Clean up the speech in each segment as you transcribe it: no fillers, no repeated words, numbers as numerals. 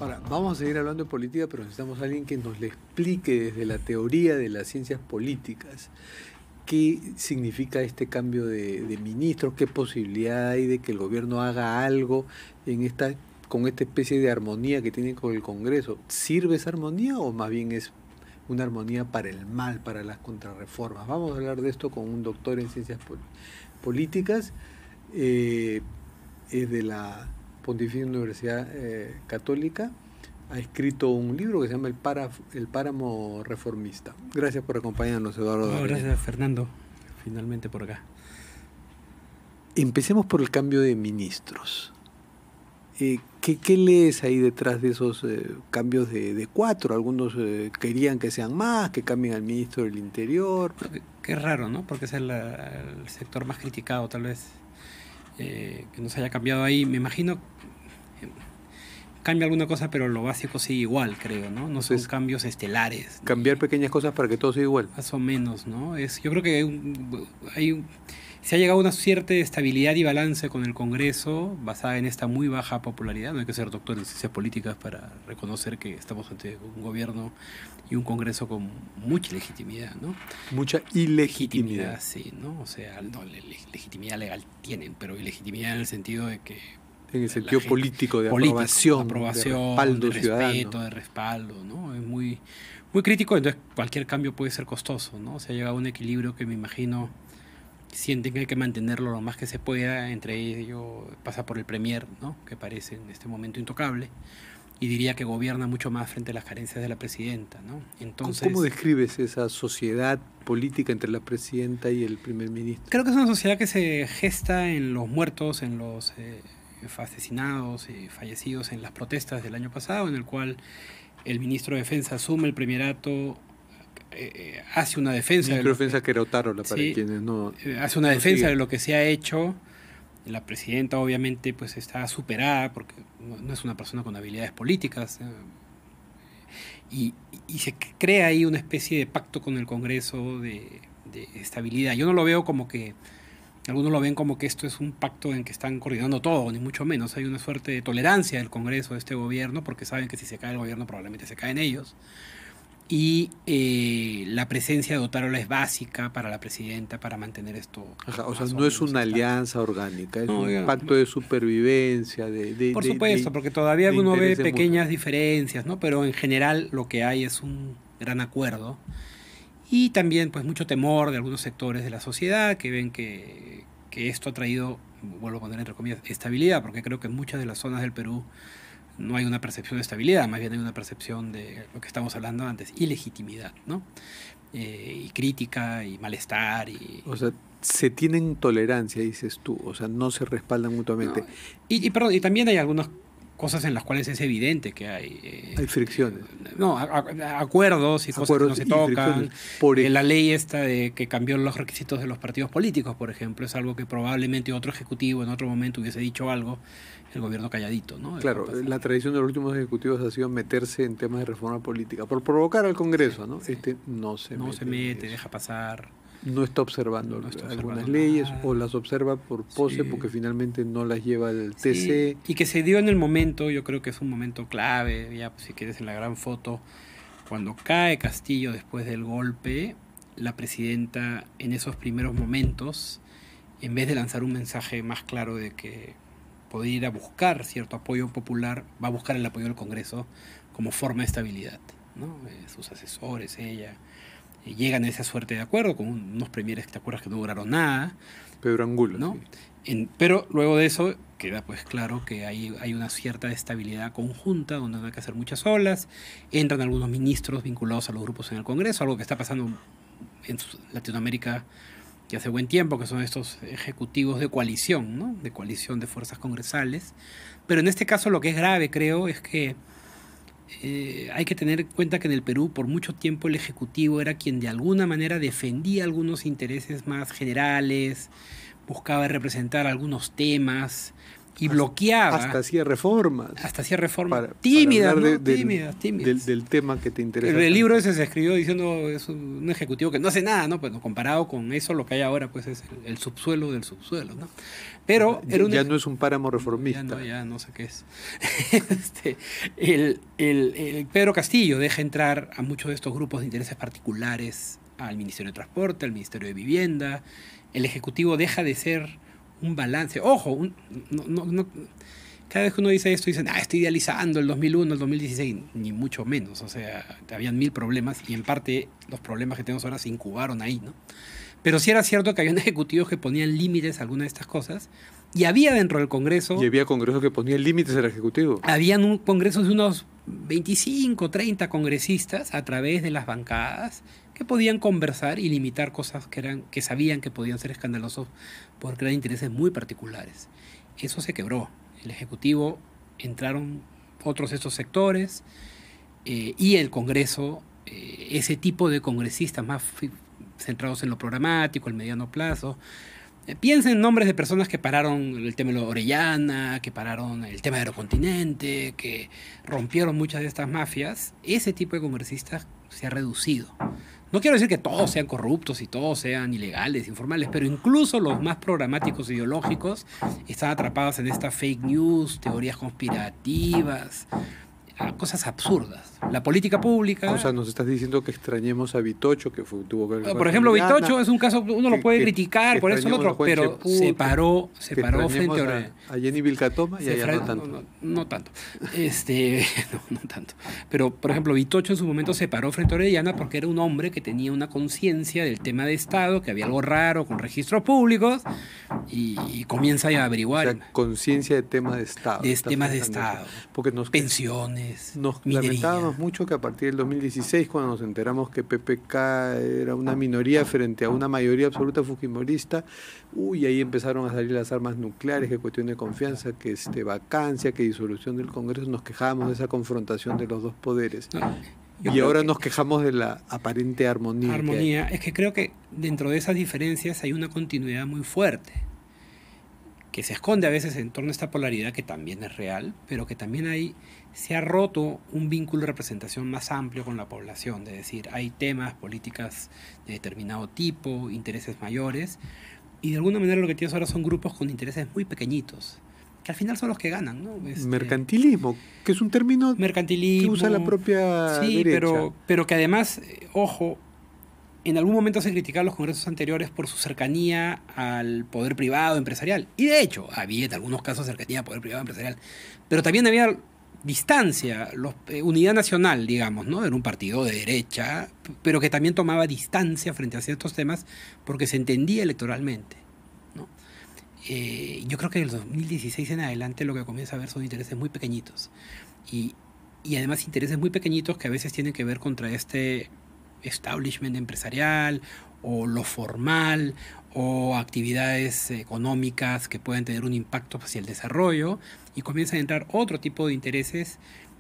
Ahora, vamos a seguir hablando de política, pero necesitamos a alguien que nos le explique desde la teoría de las ciencias políticas qué significa este cambio de ministros, qué posibilidad hay de que el gobierno haga algo con esta especie de armonía que tiene con el Congreso. ¿Sirve esa armonía o más bien es una armonía para el mal, para las contrarreformas? Vamos a hablar de esto con un doctor en ciencias políticas, es de la Pontificia Universidad Católica. Ha escrito un libro que se llama El Páramo Reformista. Gracias por acompañarnos, Eduardo. Gracias, Fernando. Finalmente por acá. Empecemos por el cambio de ministros. ¿Qué lees ahí detrás de esos cambios de cuatro? Algunos querían que sean más, que cambien al ministro del Interior. Qué raro, ¿no? Porque es el sector más criticado, tal vez, que no se haya cambiado ahí. Me imagino cambia alguna cosa, pero lo básico sigue igual, creo, ¿no? No son cambios estelares. Cambiar pequeñas cosas para que todo sea igual. Más o menos, ¿no? Yo creo que se ha llegado a una cierta estabilidad y balance con el Congreso, basada en esta muy baja popularidad. No hay que ser doctor en ciencias políticas para reconocer que estamos ante un gobierno y un Congreso con mucha legitimidad, ¿no? Mucha ilegitimidad. Sí, ¿no? O sea, no, legitimidad legal tienen, pero ilegitimidad en el sentido de que... En el sentido político, de aprobación, de respaldo de respeto, ciudadano. De respaldo, ¿no? Es muy, muy crítico, entonces cualquier cambio puede ser costoso, ¿no? Se ha llegado a un equilibrio que me imagino sienten que hay que mantenerlo lo más que se pueda. Entre ellos pasa por el Premier, ¿no? Que parece en este momento intocable, y diría que gobierna mucho más frente a las carencias de la presidenta, ¿no? Entonces, ¿cómo describes esa sociedad política entre la presidenta y el primer ministro? Creo que es una sociedad que se gesta en los muertos, en los asesinados y fallecidos en las protestas del año pasado, en el cual el ministro de Defensa asume el primerato, hace una defensa... El ministro de Defensa que era Otárola, para quienes no... hace una defensa de lo que se ha hecho. La presidenta obviamente pues está superada porque no es una persona con habilidades políticas, y se crea ahí una especie de pacto con el Congreso de estabilidad. Yo no lo veo como que... Algunos lo ven como que esto es un pacto en que están coordinando todo, ni mucho menos. Hay una suerte de tolerancia del Congreso, de este gobierno, porque saben que si se cae el gobierno probablemente se caen ellos. Y la presencia de Otárola es básica para la presidenta para mantener esto. Ajá, o sea, no es una alianza orgánica, es un pacto de supervivencia. Por supuesto, porque todavía uno ve pequeñas diferencias, ¿no? Pero en general lo que hay es un gran acuerdo. Y también pues mucho temor de algunos sectores de la sociedad que ven que esto ha traído, vuelvo a poner entre comillas, estabilidad, porque creo que en muchas de las zonas del Perú no hay una percepción de estabilidad, más bien hay una percepción de lo que estamos hablando antes, ilegitimidad, ¿no? Y crítica y malestar. O sea, se tienen tolerancia, dices tú, o sea, no se respaldan mutuamente. No. Y también hay algunas cosas en las cuales es evidente que hay fricciones. No, acuerdos y cosas que no se tocan. La ley esta de que cambió los requisitos de los partidos políticos, por ejemplo, es algo que probablemente otro ejecutivo en otro momento hubiese dicho algo, el gobierno calladito, ¿no? Claro, la tradición de los últimos ejecutivos ha sido meterse en temas de reforma política, por provocar al Congreso, ¿no? Sí. No se mete, deja pasar. No está observando algunas leyes, o las observa por pose, porque finalmente no las lleva el TC. Sí. Y que se dio en el momento, yo creo que es un momento clave, ya pues, si quieres en la gran foto, cuando cae Castillo después del golpe, la presidenta en esos primeros momentos, en vez de lanzar un mensaje más claro de que podría ir a buscar cierto apoyo popular, va a buscar el apoyo del Congreso como forma de estabilidad, ¿no? Sus asesores, ella... llegan a esa suerte de acuerdo con unos premieres que te acuerdas que no duraron nada. Pedro Angulo, ¿no? Sí. Pero luego de eso queda pues claro que hay una cierta estabilidad conjunta donde no hay que hacer muchas olas. Entran algunos ministros vinculados a los grupos en el Congreso, algo que está pasando en Latinoamérica ya hace buen tiempo, que son estos ejecutivos de coalición, ¿no? De coalición de fuerzas congresales. Pero en este caso lo que es grave, creo, es que hay que tener en cuenta que en el Perú por mucho tiempo el Ejecutivo era quien de alguna manera defendía algunos intereses más generales, buscaba representar algunos temas, y bloqueaba. Hasta hacía reformas. Hasta hacía reformas tímidas, ¿no? tímidas. Del tema que te interesa. El libro ese se escribió diciendo es un ejecutivo que no hace nada, ¿no? Pues comparado con eso, lo que hay ahora, pues es el subsuelo del subsuelo, ¿no? Pero ya no es un páramo reformista. Ya no sé qué es. El Pedro Castillo deja entrar a muchos de estos grupos de intereses particulares al Ministerio de Transporte, al Ministerio de Vivienda. El Ejecutivo deja de ser un balance. Ojo, cada vez que uno dice esto, dicen, estoy idealizando el 2001, el 2016, ni mucho menos. O sea, habían 1000 problemas y en parte los problemas que tenemos ahora se incubaron ahí, ¿no? Pero sí era cierto que había ejecutivos que ponían límites a algunas de estas cosas y había dentro del Congreso... Y había congresos que ponían límites al Ejecutivo. Habían congresos de unos 25, 30 congresistas a través de las bancadas que podían conversar y limitar cosas que sabían que podían ser escandalosos porque eran intereses muy particulares. Eso se quebró. El Ejecutivo entraron otros de estos sectores y el Congreso, ese tipo de congresistas más centrados en lo programático, el mediano plazo. Piensen en nombres de personas que pararon el tema de la Orellana, que pararon el tema de Aerocontinente, que rompieron muchas de estas mafias. Ese tipo de congresistas se ha reducido. No quiero decir que todos sean corruptos y todos sean ilegales, informales, pero incluso los más programáticos ideológicos están atrapados en estas fake news, teorías conspirativas, cosas absurdas. La política pública... O sea, nos estás diciendo que extrañemos a Vitocho, que tuvo que ver... Por ejemplo, Vitocho es un caso, uno lo puede criticar, por eso el otro, pero se paró frente a Jenny Vilcatoma y allá no tanto. No tanto. No tanto. Pero, por ejemplo, Vitocho en su momento se paró frente a Orellana porque era un hombre que tenía una conciencia del tema de Estado, que había algo raro con registros públicos, y comienza a averiguar. O sea, conciencia de temas de Estado. De temas de Estado. Porque pensiones, nos lamentábamos mucho que a partir del 2016, cuando nos enteramos que PPK era una minoría frente a una mayoría absoluta fujimorista, ahí empezaron a salir las armas nucleares, que cuestión de confianza, que vacancia, que disolución del Congreso. Nos quejábamos de esa confrontación de los dos poderes. Y ahora nos quejamos de la aparente armonía. Es que creo que dentro de esas diferencias hay una continuidad muy fuerte, que se esconde a veces en torno a esta polaridad que también es real, pero que también se ha roto un vínculo de representación más amplio con la población, de decir, hay temas, políticas de determinado tipo, intereses mayores, y de alguna manera lo que tienes ahora son grupos con intereses muy pequeñitos, que al final son los que ganan, ¿no? Mercantilismo, que es un término que usa la propia derecha. Pero que además, ojo, en algún momento se criticaban los congresos anteriores por su cercanía al poder privado empresarial. Y de hecho, había en algunos casos cercanía al poder privado empresarial. Pero también había distancia, unidad nacional, digamos, ¿no? Era un partido de derecha, pero que también tomaba distancia frente a ciertos temas porque se entendía electoralmente, ¿no? Yo creo que del 2016 en adelante lo que comienza a ver son intereses muy pequeñitos. Y además intereses muy pequeñitos que a veces tienen que ver contra este establishment empresarial o lo formal o actividades económicas que pueden tener un impacto hacia el desarrollo, y comienzan a entrar otro tipo de intereses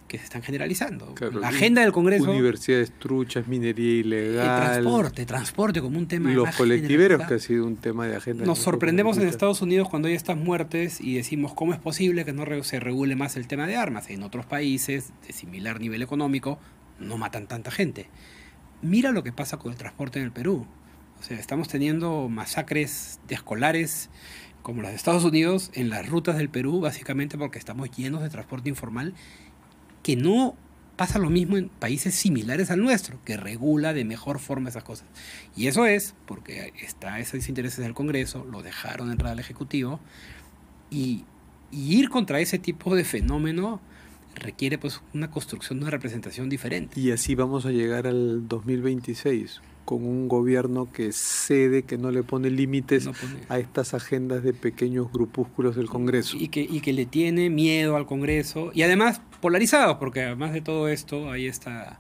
que se están generalizando. Claro, la agenda del Congreso... Universidades truchas, minería ilegal... Transporte como un tema... Los colectiveros, que ha sido un tema de agenda... Nos sorprendemos en Estados Unidos cuando hay estas muertes y decimos, ¿cómo es posible que no se regule más el tema de armas? En otros países de similar nivel económico no matan tanta gente. Mira lo que pasa con el transporte en el Perú. O sea, estamos teniendo masacres de escolares como las de Estados Unidos en las rutas del Perú, básicamente porque estamos llenos de transporte informal, que no pasa lo mismo en países similares al nuestro, que regula de mejor forma esas cosas. Y eso es porque está esos intereses del Congreso, lo dejaron entrar al Ejecutivo, y ir contra ese tipo de fenómeno requiere pues una construcción de una representación diferente. Y así vamos a llegar al 2026, con un gobierno que cede, que no le pone límites a estas agendas de pequeños grupúsculos del Congreso. Y que le tiene miedo al Congreso, y además polarizados, porque además de todo esto hay esta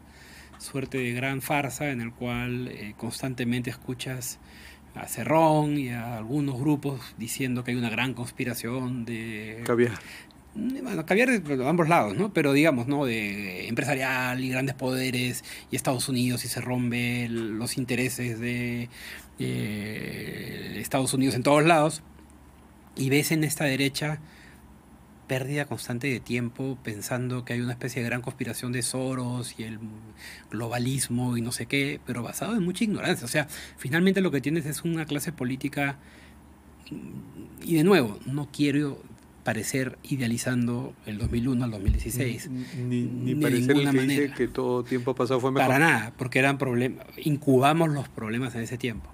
suerte de gran farsa en el cual constantemente escuchas a Cerrón y a algunos grupos diciendo que hay una gran conspiración de... Caviar. Bueno, caviar de ambos lados, ¿no? Pero digamos, ¿no? De empresarial y grandes poderes y Estados Unidos, y se rompe los intereses de Estados Unidos en todos lados, y ves en esta derecha pérdida constante de tiempo pensando que hay una especie de gran conspiración de Soros y el globalismo y no sé qué, pero basado en mucha ignorancia. O sea, finalmente lo que tienes es una clase política, y de nuevo, no quiero parecer idealizando el 2001 al 2016. Ni De parecer el ninguna que manera. dice que todo tiempo pasado fue mejor. Para nada, porque eran problemas, incubamos los problemas en ese tiempo.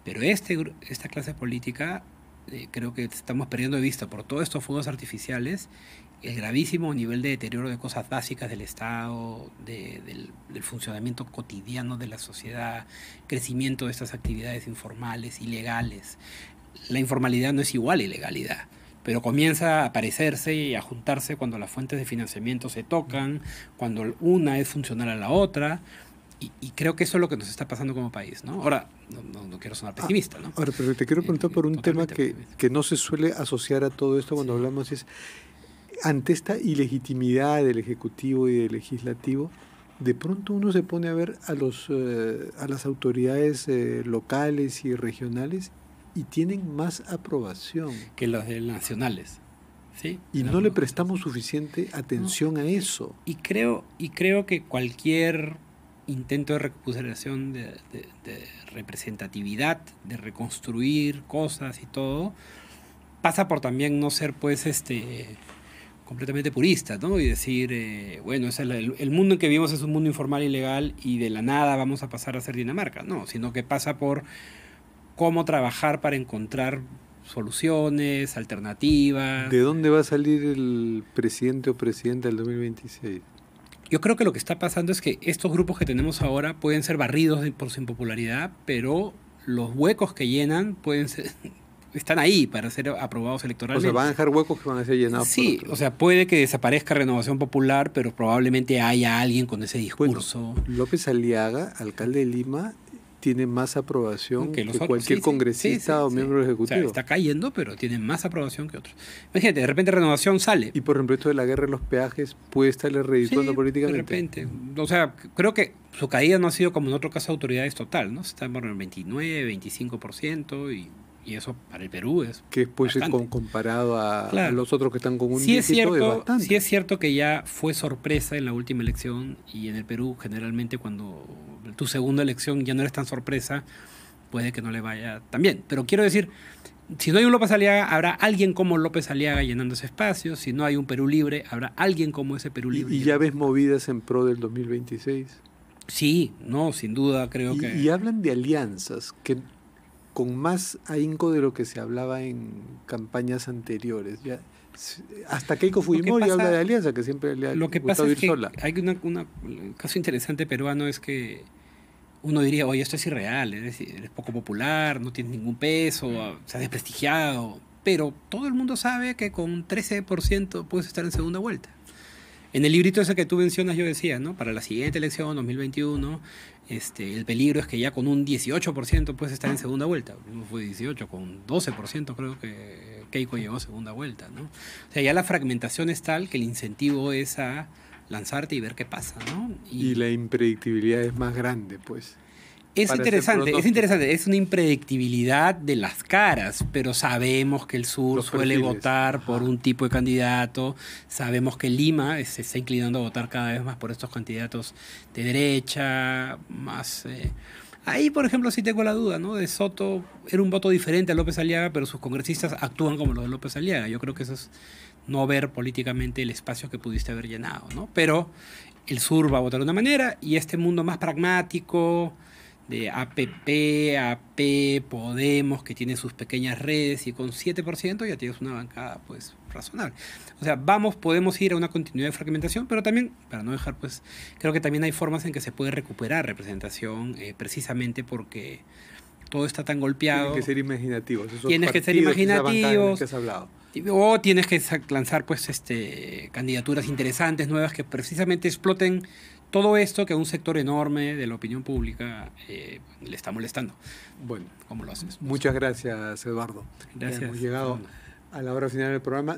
Pero esta clase política, creo que estamos perdiendo de vista por todos estos fuegos artificiales el gravísimo nivel de deterioro de cosas básicas del Estado, del funcionamiento cotidiano de la sociedad, crecimiento de estas actividades informales, ilegales. La informalidad no es igual a ilegalidad, pero comienza a aparecerse y a juntarse cuando las fuentes de financiamiento se tocan, cuando una es funcional a la otra, y creo que eso es lo que nos está pasando como país, ¿no? Ahora, no quiero sonar pesimista, ¿no? Ahora, pero te quiero preguntar por un tema Totalmente que no se suele asociar a todo esto cuando hablamos, es ante esta ilegitimidad del Ejecutivo y del Legislativo, de pronto uno se pone a ver a las autoridades locales y regionales y tienen más aprobación. Que los de nacionales, ¿sí? Y no le prestamos suficiente atención a eso. Y creo que cualquier intento de recuperación de representatividad, de reconstruir cosas y todo, pasa por también no ser pues completamente purista, ¿no? Y decir, bueno, el mundo en que vivimos es un mundo informal y legal y de la nada vamos a pasar a ser Dinamarca. No, sino que pasa por cómo trabajar para encontrar soluciones, alternativas. ¿De dónde va a salir el presidente o presidenta del 2026? Yo creo que lo que está pasando es que estos grupos que tenemos ahora pueden ser barridos por su impopularidad, pero los huecos que llenan están ahí para ser aprobados electoralmente. O sea, van a dejar huecos que van a ser llenados. Sí, o sea, puede que desaparezca Renovación Popular, pero probablemente haya alguien con ese discurso. Bueno, López Aliaga, alcalde de Lima, tiene más aprobación que cualquier sí, congresista o miembro del Ejecutivo. O sea, está cayendo, pero tiene más aprobación que otros. Imagínate, de repente Renovación sale. Y por ejemplo, esto de la guerra de los peajes puede estarle redituando políticamente. De repente. O sea, creo que su caída no ha sido como en otro caso de autoridades total, ¿no? Está en el 29, 25% y eso para el Perú es que después comparado a los otros que están con un dígito es bastante. Sí es cierto que ya fue sorpresa en la última elección y en el Perú generalmente cuando tu segunda elección ya no eres tan sorpresa, puede que no le vaya tan bien. Pero quiero decir, si no hay un López Aliaga, habrá alguien como López Aliaga llenando ese espacio. Si no hay un Perú Libre, habrá alguien como ese Perú Libre. ¿Y ya ves movidas en pro del 2026? Sí, no, sin duda creo que... Y hablan de alianzas que con más ahínco de lo que se hablaba en campañas anteriores. Ya, hasta Keiko Fujimori habla de alianza, que siempre le ha Lo que gustado pasa ir es que sola. hay un caso interesante peruano es que uno diría, oye, esto es irreal, eres poco popular, no tienes ningún peso, se ha desprestigiado, pero todo el mundo sabe que con 13% puedes estar en segunda vuelta. En el librito ese que tú mencionas yo decía, ¿no? Para la siguiente elección, 2021, el peligro es que ya con un 18% puedes estar en segunda vuelta. No fue 18, con 12% creo que Keiko llegó a segunda vuelta, ¿no? O sea, ya la fragmentación es tal que el incentivo es a lanzarte y ver qué pasa, ¿no? Y la impredictibilidad es más grande, pues. Es interesante, es una impredictibilidad de las caras, pero sabemos que el sur suele votar por un tipo de candidato, sabemos que Lima se está inclinando a votar cada vez más por estos candidatos de derecha, más... Ahí, por ejemplo, sí tengo la duda, ¿no? De Soto era un voto diferente a López Aliaga, pero sus congresistas actúan como los de López Aliaga. Yo creo que eso es no ver políticamente el espacio que pudiste haber llenado, ¿no? Pero el sur va a votar de una manera y este mundo más pragmático de APP, AP, Podemos, que tiene sus pequeñas redes y con 7% ya tienes una bancada pues razonable. O sea, podemos ir a una continuidad de fragmentación, pero también, para no dejar pues, creo que también hay formas en que se puede recuperar representación precisamente porque todo está tan golpeado. Tienes que ser imaginativos. Tienes que ser imaginativos. Que has hablado. O tienes que lanzar pues candidaturas interesantes, nuevas, que precisamente exploten todo esto que a un sector enorme de la opinión pública le está molestando. Bueno, ¿cómo lo haces? Muchas gracias, Eduardo. Gracias. Hemos llegado a la hora final del programa.